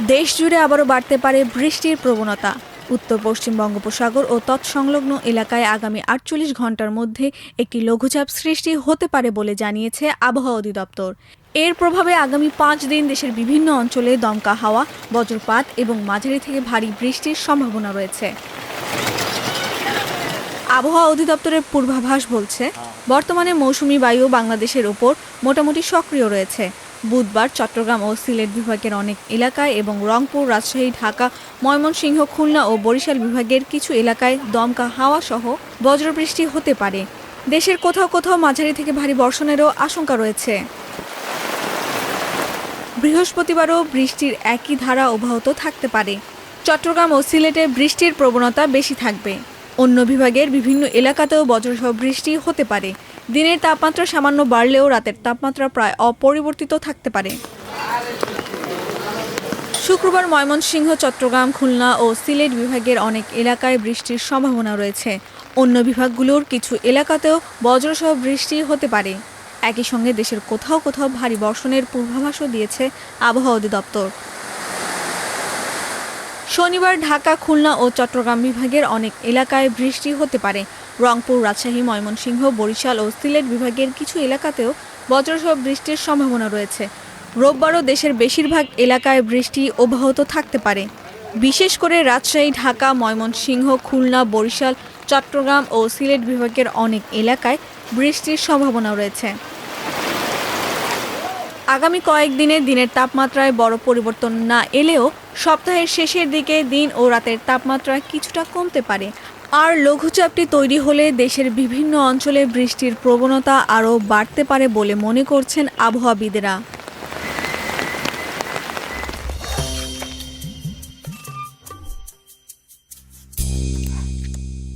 দেশ জুড়ে আবারও বাড়তে পারে বৃষ্টির প্রবণতা। উত্তর পশ্চিম বঙ্গোপসাগর ও তৎসংলগ্ন এলাকায় আগামী ৪৮ ঘন্টার মধ্যে একটি লঘুচাপ সৃষ্টি হতে পারে বলে জানিয়েছে আবহাওয়া অধিদপ্তর। এর প্রভাবে আগামী ৫ দিন দেশের বিভিন্ন অঞ্চলে দমকা হাওয়া, বজ্রপাত এবং মাঝারি থেকে ভারী বৃষ্টির সম্ভাবনা রয়েছে। আবহাওয়া অধিদপ্তরের পূর্বাভাস বলছে, বর্তমানে মৌসুমী বায়ু বাংলাদেশের ওপর মোটামুটি সক্রিয় রয়েছে। বুধবার চট্টগ্রাম ও সিলেট বিভাগের অনেক এলাকায় এবং রংপুর, রাজশাহী, ঢাকা, ময়মনসিংহ, খুলনা ও বরিশাল বিভাগের কিছু এলাকায় দমকা হাওয়া সহ বজ্রবৃষ্টি হতে পারে। দেশের কোথাও কোথাও মাঝারি থেকে ভারী বর্ষণেরও আশঙ্কা রয়েছে। বৃহস্পতিবারও বৃষ্টির একই ধারা অব্যাহত থাকতে পারে। চট্টগ্রাম ও সিলেটে বৃষ্টির প্রবণতা বেশি থাকবে। অন্য বিভাগের বিভিন্ন এলাকাতেও বজ্রসহ বৃষ্টি হতে পারে। দিনের তাপমাত্রা সামান্য বাড়লেও রাতের তাপমাত্রা প্রায় অপরিবর্তিত থাকতে পারে। শুক্রবার ময়মনসিংহ, চট্টগ্রাম, খুলনা ও সিলেট বিভাগের অনেক এলাকায় বৃষ্টির সম্ভাবনা রয়েছে। অন্য বিভাগগুলোর কিছু এলাকাতেও বজ্রসহ বৃষ্টি হতে পারে। একই সঙ্গে দেশের কোথাও কোথাও ভারী বর্ষণের পূর্বাভাসও দিয়েছে আবহাওয়া অধিদপ্তর। শনিবার ঢাকা, খুলনা ও চট্টগ্রাম বিভাগের অনেক এলাকায় বৃষ্টি হতে পারে। রংপুর, রাজশাহী, ময়মনসিংহ, বরিশাল ও সিলেট বিভাগের কিছু এলাকাতেও বজ্রসহ বৃষ্টির সম্ভাবনা রয়েছে। রোববারও দেশের বেশিরভাগ এলাকায় বৃষ্টি অব্যাহত থাকতে পারে। বিশেষ করে রাজশাহী, ঢাকা, ময়মনসিংহ, খুলনা, বরিশাল, চট্টগ্রাম ও সিলেট বিভাগের অনেক এলাকায় বৃষ্টির সম্ভাবনা রয়েছে। আগামী কয়েকদিনে দিনের তাপমাত্রায় বড় পরিবর্তন না এলেও সপ্তাহের শেষের দিকে দিন ও রাতের তাপমাত্রা কিছুটা কমতে পারে। আর লঘুচাপটি তৈরি হলে দেশের বিভিন্ন অঞ্চলে বৃষ্টির প্রবণতা আরও বাড়তে পারে বলে মনে করছেন আবহাওয়াবিদেরা।